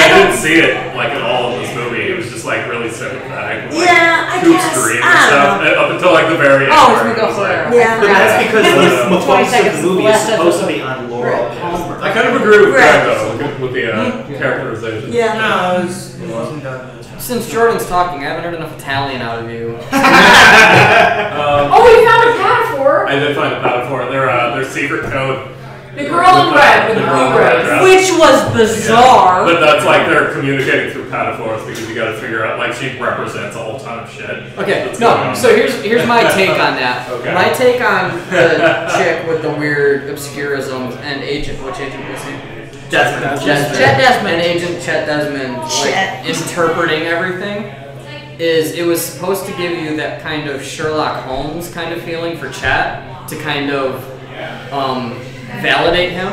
didn't see it like at all in this movie. It was just like really sympathetic. Like, I Coop's guess. dream and stuff up until like the very end. Oh, it's Miguel Ferrer. Yeah. But that's because most of the movie is supposed to be on Laurel Palmer. I kind of agree with Greg though, with the characterization. Yeah. No, it wasn't done. Since Jordan's talking, I haven't heard enough Italian out of you. We found a metaphor. I did find a metaphor. Their secret code. The girl in red with the blue rays. Which was bizarre. Yeah. But that's like they're communicating through metaphors because you got to figure out, like, she represents a whole ton of shit. Okay, so here's my take on that. Okay. My take on the chick with the weird obscurism and which agent was he? Desmond. Chet Desmond. And Agent Chet Desmond, like, interpreting everything, it was supposed to give you that kind of Sherlock Holmes kind of feeling for Chet, to kind of validate him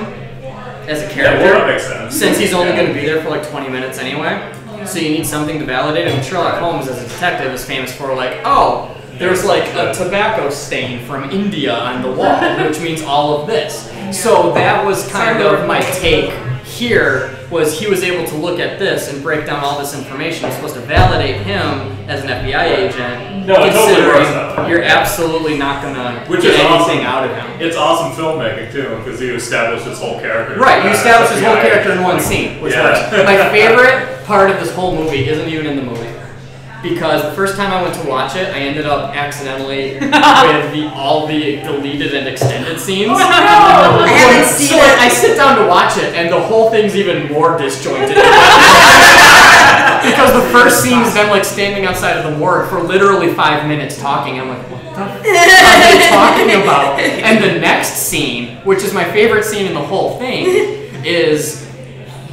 as a character. Yeah, well, that makes sense. Since he's only going to be there for like 20 minutes anyway. So you need something to validate it. And Sherlock Holmes, as a detective, is famous for like, oh, there's like a tobacco stain from India on the wall, which means all of this. So that was kind of my take here, was he was able to look at this and break down all this information. It's supposed to validate him as an FBI agent. No, it totally works out. You're absolutely not going to Which get is anything awesome. out of him. It's awesome filmmaking too, because you established his whole character. Right, you establish his whole character in one scene, which works. My favorite part of this whole movie isn't even in the movie. Because the first time I went to watch it, I ended up accidentally with all the deleted and extended scenes. I haven't seen so it. I sit down to watch it, and the whole thing's even more disjointed. Because the first scene's them like standing outside of the morgue for literally 5 minutes talking. I'm like, what the fuck are they talking about? And the next scene, which is my favorite scene in the whole thing, is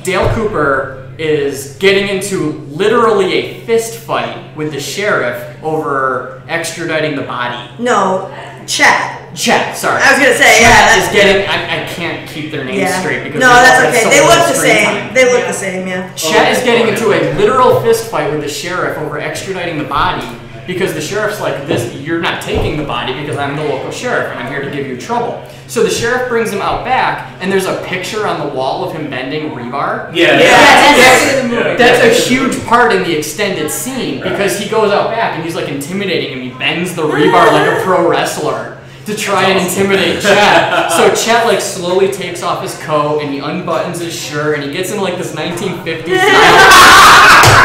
Dale Cooper is getting into literally a fist fight with the sheriff over extraditing the body. No, Chet, sorry. I was gonna say, Chet is getting. I can't keep their names straight because that's okay. so They look much the screen same. time. They look the same, yeah. Chet is getting into a literal fist fight with the sheriff over extraditing the body because the sheriff's like, "This, you're not taking the body because I'm the local sheriff and I'm here to give you trouble." So the sheriff brings him out back, and there's a picture on the wall of him bending rebar. That's a huge part in the extended scene because he goes out back and he's like intimidating him. He bends the rebar like a pro wrestler to try and intimidate Chet. So Chet like slowly takes off his coat and he unbuttons his shirt and he gets into like this 1950s style.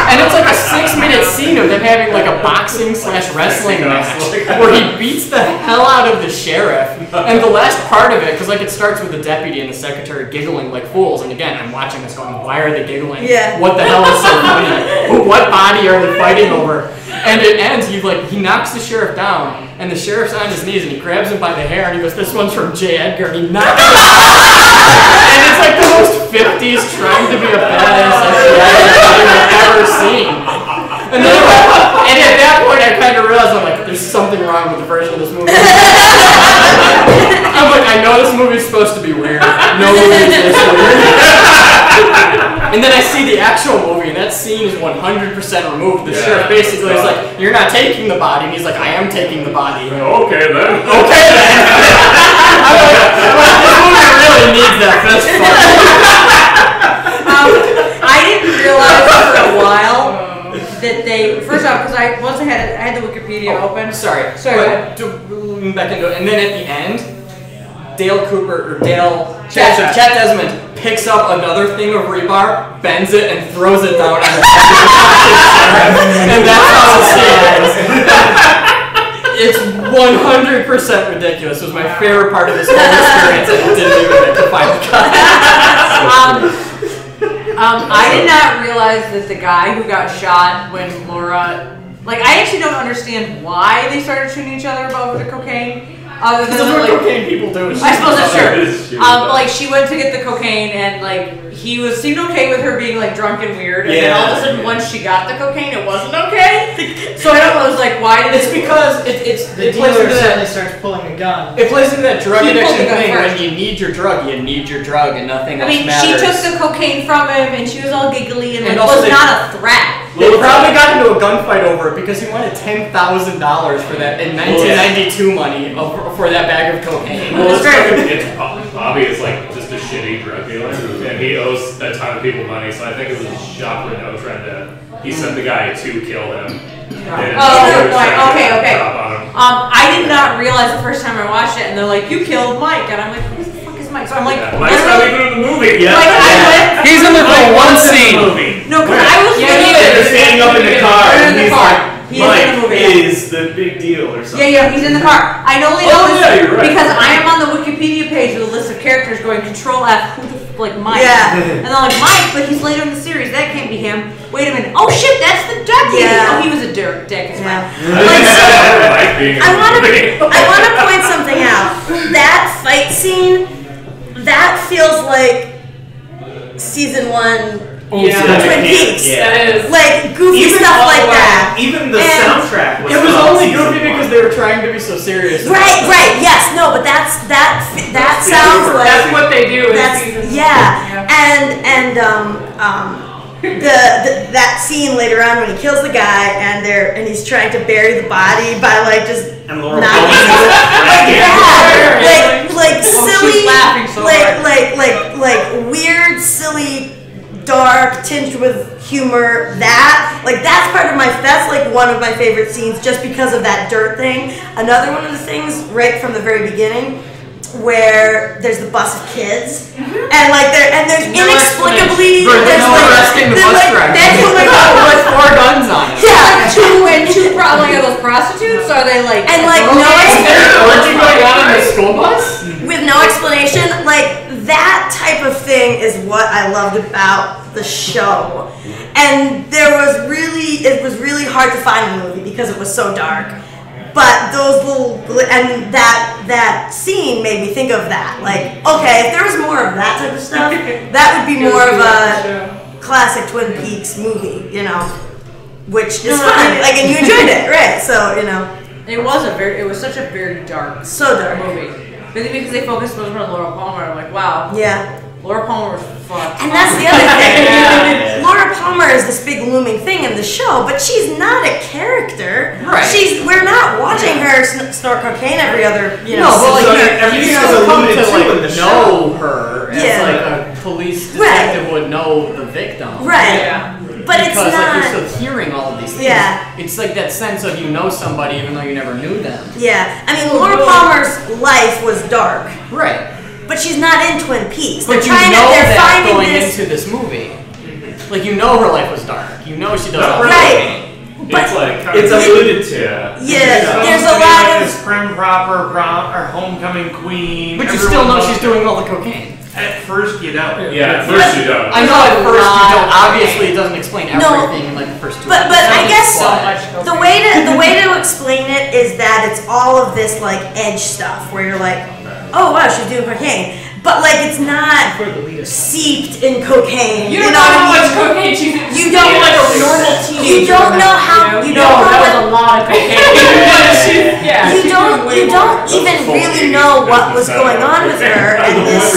And it's like a 6-minute scene of them having like a boxing/wrestling match where he beats the hell out of the sheriff. And the last part of it, because like it starts with the deputy and the secretary giggling like fools. And again, I'm watching this going, why are they giggling? Yeah. What the hell is so funny? What body are they fighting over? And it ends, he knocks the sheriff down, and the sheriff's on his knees, and he grabs him by the hair, and he goes, "This one's from J. Edgar," and he knocks him out. And it's like the most 50s trying to be a badass I've ever seen. And then at that point, I kind of realized, I'm like, there's something wrong with the version of this movie. I'm like, I know this movie's supposed to be weird. No movie is this weird. And then I see the actual movie, and that scene is 100% removed. The sheriff basically is like, "You're not taking the body," and he's like, "I am taking the body." Okay then. Okay then. I'm like, well, this movie really needs that fist fight. I didn't realize for a while that they, first off, because I had the Wikipedia open. Sorry. But back into it, and then at the end, Chad Desmond picks up another thing of rebar, bends it, and throws it down on the and that's how it stands. It's 100% ridiculous. It was my favorite part of this whole experience, and it didn't even make the final cut. I did not realize that the guy who got shot when Laura, like, I actually don't understand why they started shooting each other about the cocaine. Other than That's what like, cocaine people do. I suppose that's true. Like she went to get the cocaine and like he seemed okay with her being like drunk and weird, and then all of a sudden once she got the cocaine, it wasn't okay. So I don't know. It was like why did it's because the dealer suddenly starts pulling a gun. It plays into that drug addiction thing. When you need your drug, and nothing else matters. She took the cocaine from him, and she was all giggly and like, was not a threat. They probably got into a gunfight over it because he wanted $10,000 for that in 1992 money for that bag of cocaine. Well, it's Bobby is like just a shitty drug dealer, and he owes a ton of people money. So I think it was Jacques Renault trying to. He sent the guy to kill him. Okay. I did not realize the first time I watched it, and they're like, "You killed Mike," and I'm like, "Who the fuck is Mike?" So I'm like, Mike's not even in the movie. He's in there for one scene. No, because I was they're standing up in the car, and he's like, He is in the movie. is the big deal or something. Yeah, he's in the car. I only know this because I am on the Wikipedia page with a list of characters going Control F, who the like Mike. Yeah. And they're like, Mike, but he's later in the series. That can't be him. Wait a minute. Oh shit, that's the deputy. Yeah. Oh, he was a dick. It's fine. I want to point something out. That fight scene, that feels like season 1. Twin Peaks. Like goofy stuff like that. Even the soundtrack was. It was only goofy because they were trying to be so serious. Right. Yes. No, but that sounds like that's what they do. And that scene later on when he kills the guy and he's trying to bury the body by like just And Laura not like silly, like weird, silly, dark, tinged with humor. That's part of that's like one of my favorite scenes just because of that dirt thing. Another one of the things right from the very beginning, where there's the bus of kids, and like there's inexplicably there's no arresting the bus driver. That's what with 4 guns on it. Yeah, two probably are those prostitutes. Are they like and like no explanation going on in the school bus with no explanation. Like that type of thing is what I loved about the show, and it was really hard to find in the movie because it was so dark. But those that scene made me think of that. Like, okay, if there was more of that type of stuff, that would be more of a classic Twin Peaks movie, which is fun. Like, and you enjoyed it, right? So, it was such a very dark, movie. Because they focused so much on Laura Palmer. I'm like, wow. Yeah. Laura Palmer was fucked. And that's the other thing. Laura Palmer is this big looming thing in the show, but she's not a character. Right. We're not watching her snort cocaine every other, No, but everything is alluded to in the show. Know her as like a police detective would know the victim. Right. Yeah. But it's because not. Like you're still hearing all of these things. Yeah. It's like that sense of somebody even though you never knew them. Yeah. I mean, Laura Palmer's life was dark. Right. But she's not in Twin Peaks. But they're finding going into this movie. Like her life was dark. She does all right. But It's alluded to. Yeah. There's a lot of this prim proper or homecoming queen. But you still know she's doing all the cocaine. At first you don't. Yeah, at first you don't. I know at first you don't. Obviously, it doesn't explain everything in like the first 2 But I guess so much the way to explain it is that it's all of this like edge stuff where you're like, oh wow, she's doing cocaine. But like it's not seeped in cocaine. You don't know how much cocaine she's in. You don't like a normal teenager. You don't know how. You don't know that was a lot of cocaine. You don't even really know what was going on with her and this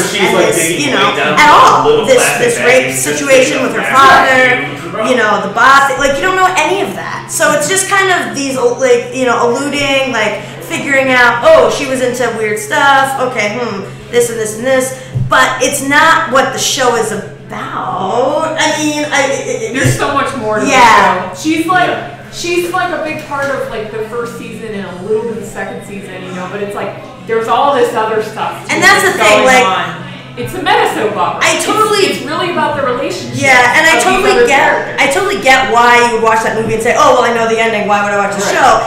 at all. This rape situation with her father. The boss. Like you don't know any of that. So it's just kind of these alluding, like figuring out. Oh, she was into weird stuff. Okay, this and this and this, but it's not what the show is about. I mean, there's so much more to the show. She's like a big part of like the first season and a little bit of the second season, but it's like there's all this other stuff. And that's the thing, like on. It's a meta soap opera. It's really about the relationship. Yeah, and I totally get why you would watch that movie and say, oh well, I know the ending. Why would I watch the show?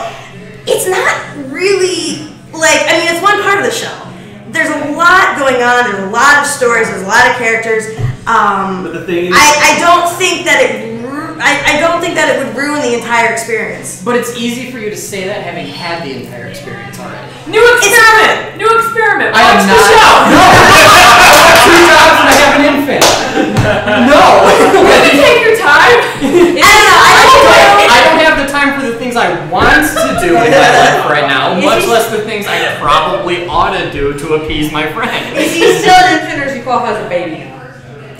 It's not really it's one part of the show. There's a lot going on. There's a lot of stories. There's a lot of characters. But the thing is, I don't think that it would ruin the entire experience. But it's easy for you to say that having had the entire experience already. New experiment. I am not. No. I have 2 jobs and I have an infant. No. Will you take your time? I don't have the time for the things I want to do in my life right now, much less the things I probably ought to do to appease my friend. Is he still an infant or does he qualify as a baby?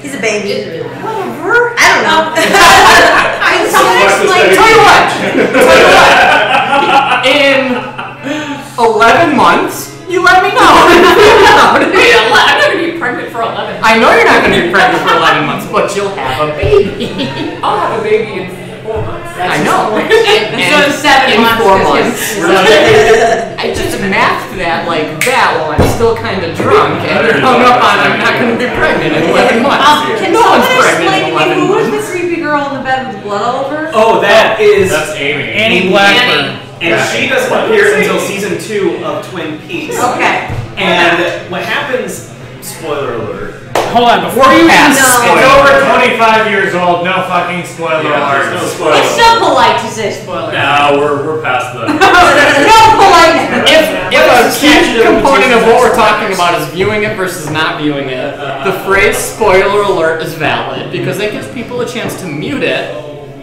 He's a baby. Whatever. I don't know. Tell you what. In 11 months, you let me know. I'm not going to be pregnant for 11 months. I know you're not going to be pregnant for 11 months, but you'll have a baby. I'll have a baby in 4 months. I know. So 7 months. 4 months. I just mathed that like that while I'm still kind of drunk and hung up on I'm not going to be pregnant in 11 months. Can no one's someone pregnant in explain to me 11 who was months. the creepy girl in the bed with blood all over? Oh, that's Amy. Annie Blackburn. And she doesn't appear until season 2 of Twin Peaks. Okay. And what happens? Spoiler alert. Hold on, before you pass. It's over 25 years old. No fucking spoiler alert. No spoiler. It's so polite to say spoiler. No, we're past the. No polite. If a key component of what we're talking about is viewing it versus not viewing it, the phrase spoiler alert is valid because it gives people a chance to mute it,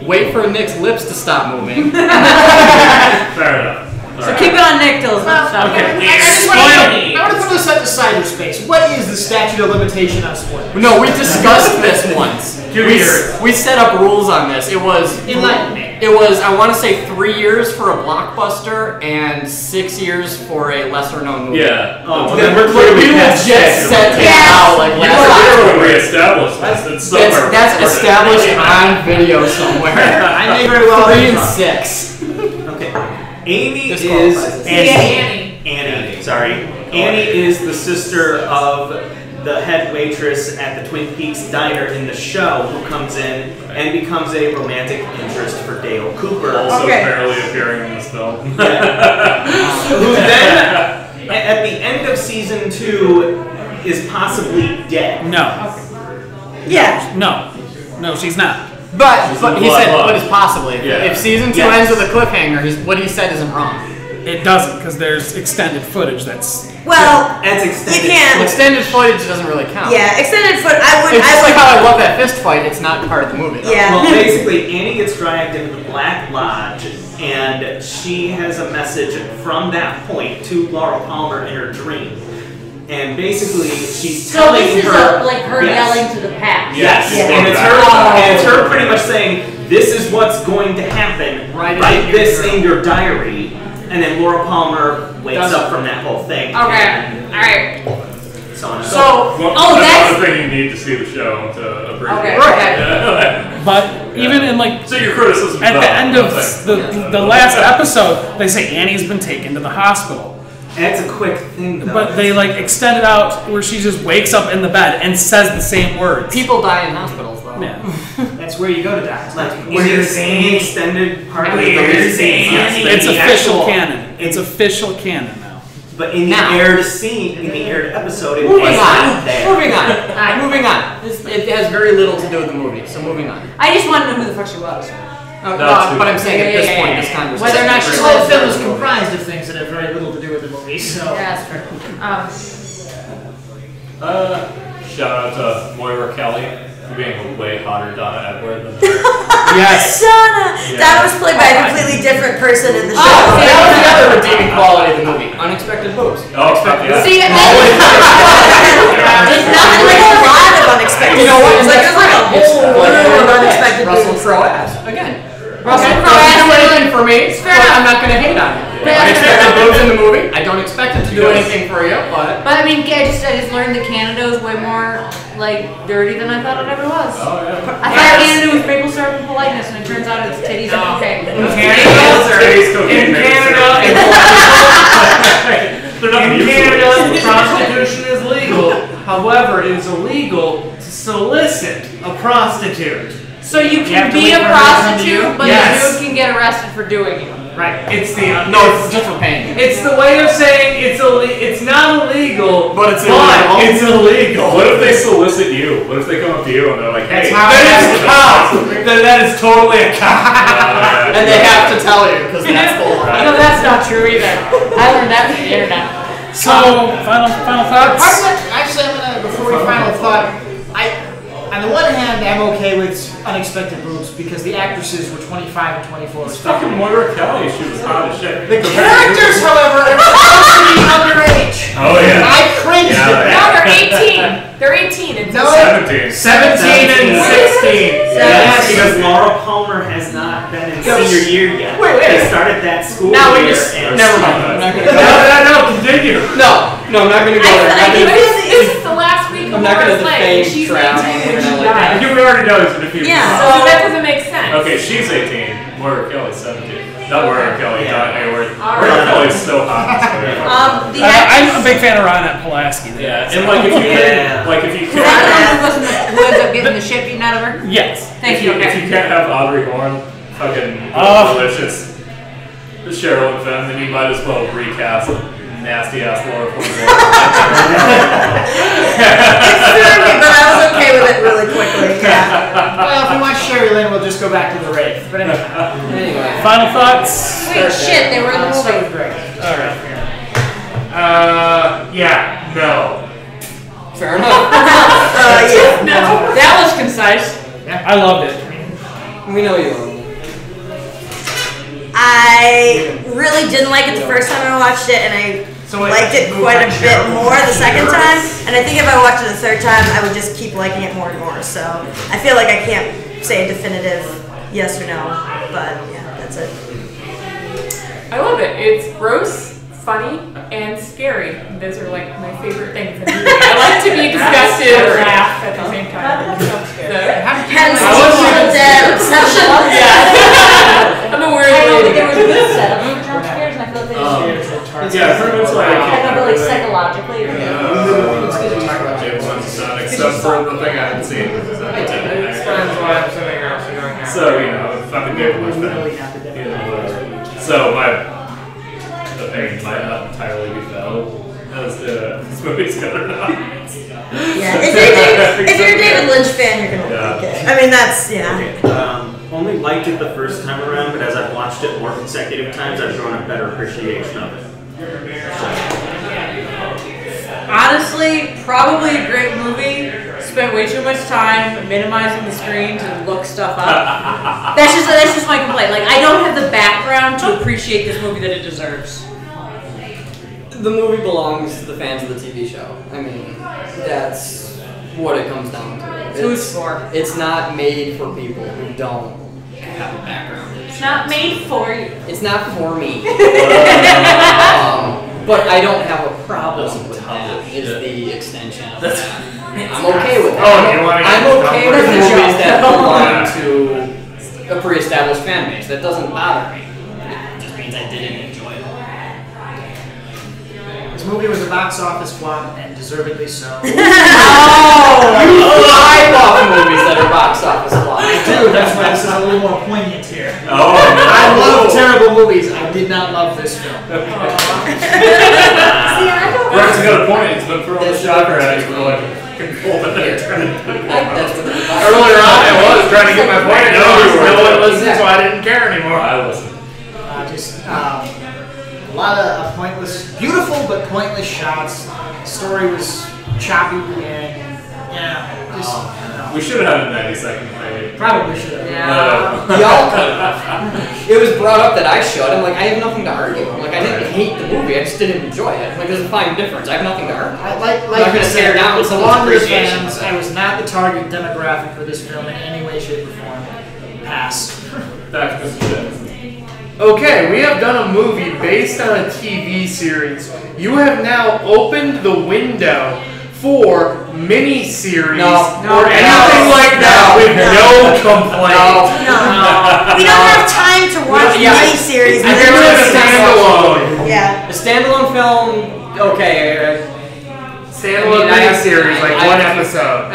wait for Nick's lips to stop moving. Fair enough. So keep it on Nick till it's not stopped. I want to put this into cyberspace. What is the statute of limitation on spoilers? No, we discussed this once. 2 years. We set up rules on this. It was Enlighten me. It was, I want to say, 3 years for a blockbuster and 6 years for a lesser known movie. Yeah. Oh, well, then then we're clearly We past just set it Yes. out like You last were year. reestablished this. It's somewhere. That's recorded. established on video somewhere. I may very well 3 be and wrong. 6. Okay. Amy This is qualifies as- Annie. Sorry. Annie is the sister of the head waitress at the Twin Peaks diner in the show, who comes in and becomes a romantic interest for Dale Cooper. Also Okay. apparently appearing in this film. Who then, at the end of season 2, is possibly dead. No. Yeah. No, she's not. But he blood said, love. but it's possibly. Yeah. If season 2 Yes. ends with a cliffhanger, what he said isn't wrong. It doesn't, because there's extended footage that's... Well, That's you extended. can't. Extended footage doesn't really count. Yeah, extended foot. It's just like how I love that fist fight. It's not part of the movie. Though. Yeah. Well, basically, Annie gets dragged into the Black Lodge, and she has a message from that point to Laura Palmer in her dream. And basically, she's So telling this is her, like her yes. yelling to the past. Yes, Yeah. and it's her pretty much saying, "This is what's going to happen. Write Write this in your diary." And then Laura Palmer wakes up from that whole thing. Okay. All right. So on and So, Well, oh, that's that's another thing you need to see the show to appreciate. okay. Okay. Yeah. But even in, like, So your criticism at the end of the last episode, they say Annie's been taken to the hospital. That's a quick thing, though. But they, like, extend it out where she just wakes up in the bed and says the same words. People die in hospitals, though. Yeah. That's where you go to die. Like, is it the extended part of the It's the official actual- canon. It's official canon now. But in the Now. aired scene, in the aired episode, it Moving was on. not there. Moving on. Moving on. It has very little to do with the movie, so moving on. I just want to know who the fuck she was. But I'm saying at this point, this conversation. Whether or not The she whole was. film is comprised of things that have very little to do with the movie, so. Yeah, that's true. Shout out to Moira Kelly for being a way hotter Donna Edward than Yes. Donna. Donna was played by a completely different person in the show. Oh, see, that was the other redeeming quality of the movie. Unexpected boobs. Oh, yeah. See, and There's not like a lot of unexpected. You know what? It's like there's like a whole world of unexpected Russell things. Crowe ass. Again. Russell Okay. Crowe Doesn't ass do is anything for me, but I'm not going to hate on it. Unexpected boobs in the movie. I don't expect it to do anything for you, but... But I mean, I just learned that Canada is way more like dirty than I thought it ever was. Oh, yeah. I thought Canada was maple syrup and politeness, and it turns out it's titties and cocaine. Today's cocaine In makes Canada, They're not in used to Canada, it. prostitution is legal. However, it is illegal to solicit a prostitute. So you You have can to be wait a for her to come to prostitute, you? but Yes. you can get arrested for doing it. Right. It's the No, it's just for paying. It's the way of saying it's not illegal, But it's illegal. It's illegal. What if they solicit you? What if they come up to you and they're like, hey, That's how- That is cop. That is totally a cop. And they have to tell you, because that's the law. No, that's not true either. I learned that from the internet. So, final Part thoughts? of it, actually, I'm gonna, before we final thought, on the one hand, I'm okay with unexpected boobs because the actresses were 25 and 24 It's fucking Moira Kelly. She was hot as shit. The characters, however, are supposed to be underage. Oh, yeah. I cringed Yeah, at yeah. No, that. they're 18. They're 18. It's No. 17. 17 and 16. Yes, because Laura Palmer has not been in senior year yet. Wait. They started that school Now we year. just... and- Never mind. I'm not going to go No, continue. No, I'm not going to go there. I'm not But gonna- this is the last week of I'm not gonna Laura's life. defame She's Trout 18 when or she anything like died. You already know he's in a few Yeah. So that doesn't make sense. Okay, she's 18. Moira Kelly's 17. Not Moira Kelly, Yeah. Donna Hayward. All Moira right. Kelly's so hot. The I'm a big fan of Ronette Pulaski. Yeah, and like if you Yeah. Is that the one who ends up getting the shit beaten out of her? Yes. Thank if you. you can't have Audrey Horne, fucking delicious Cheryl and Fenn, then you might as well recast nasty ass Laura Palmer. It threw me, but I was okay with it really quickly. Yeah. Well, if we watch Sherry Lynn, we'll just go back to the Wraith. But anyway. Final thoughts? Wait, shit, they were in the So movie. great. Yeah, no. Fair enough. Yeah. That was concise. I loved it. We know you love me. I really didn't like it the first time I watched it, and I liked it quite a bit more the second time. And I think if I watched it the third time, I would just keep liking it more and more. So I feel like I can't say a definitive yes or no, but yeah, that's it. I love it. It's gross, funny, and scary. Those are like my favorite things in the movie. I like to be disgusted or laugh at the same time. Hence, dead obsession. I'm a weird I know, but lady. there was good setup for jump scares, and I feel like they just Yeah, pretty much like. I know, but like psychologically. Except for the thing I hadn't seen. So, you know, fucking David Lynch fan. So, the pain might not entirely be felt as this movie's good or not. Yeah, if you're a David Lynch fan, you're gonna like it. I mean, that's, yeah. Okay. Only liked it the first time around, but as I've watched it more consecutive times, I've grown a better appreciation of it. Honestly, probably a great movie. Spent way too much time minimizing the screen to look stuff up. That's just my complaint. Like, I don't have the background to appreciate this movie that it deserves. The movie belongs to the fans of the TV show. I mean, that's what it comes down to. Who's for? It's not made for people who don't have a background. It's not made for you. It's not for me. But I don't have a problem with that. Is the extension of that. I'm okay with that. I'm okay with movies that belong to a pre-established fan base. That doesn't bother me. It just means I didn't enjoy it. This movie was a box office flop, and deservedly so. You vibe off movies that are box office flops. I do, that's why this is a little more poignant here. Oh, I love terrible movies. I did not love this film. Rex got a point. It's been throwing the shocker at you for like earlier on, I was trying to get my point. No one listened, so I didn't care anymore. I listened. A lot of pointless, beautiful but pointless shots. The story was choppy and we should have had a 90-second fade. Probably should have. Y'all could have. It was brought up that I should. I'm like, I have nothing to argue. I'm like, I didn't hate the movie. I just didn't enjoy it. I'm like, there's a fine difference. I have nothing to argue. I'm not going to tear down with someone's someone's appreciation. fans. I was not the target demographic for this film in any way, shape, or form. Pass. Back to Mr. Jackson. Okay, we have done a movie based on a TV series. You have now opened the window for mini-series or anything like that with no complaint. No. We don't have time to watch mini-series. I think it's a standalone. Yeah. A standalone film, okay. Standalone mini-series, like one episode.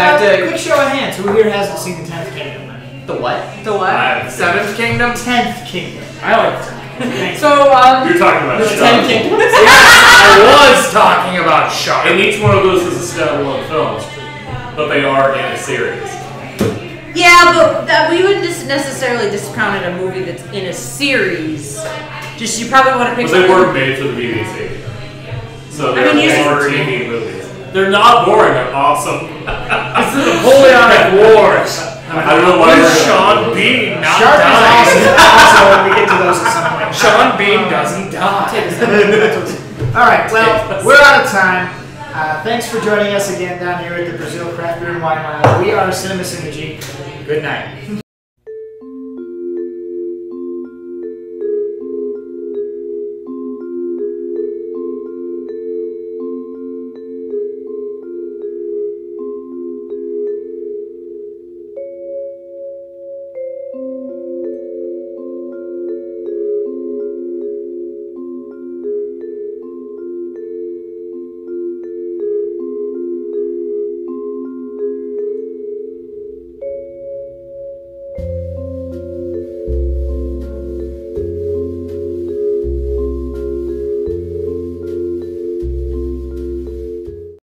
Quick show of hands. Who here hasn't seen the 10th Kingdom? The what? The what? Seventh Kingdom? 10th Kingdom. I like 10th. So, You're talking about the Sean. 10 Kingdoms? I was talking about Sean. And each one of those is a standalone film, but they are in a series. yeah, but we wouldn't necessarily discount it a movie that's in a series. Just you probably want to pick. But they were made for the BBC, so they're more TV movies. They're not boring. They're awesome. It's the Napoleonic Wars. I don't know why. With Sean Bean not Sharp is dying. awesome. So we get to those at some point. Sean Bean doesn't die. All right. Well, we're out of time. Thanks for joining us again down here at the Brazil Craft Beer and Wine Lounge. We are Cinema Synergy. Good night.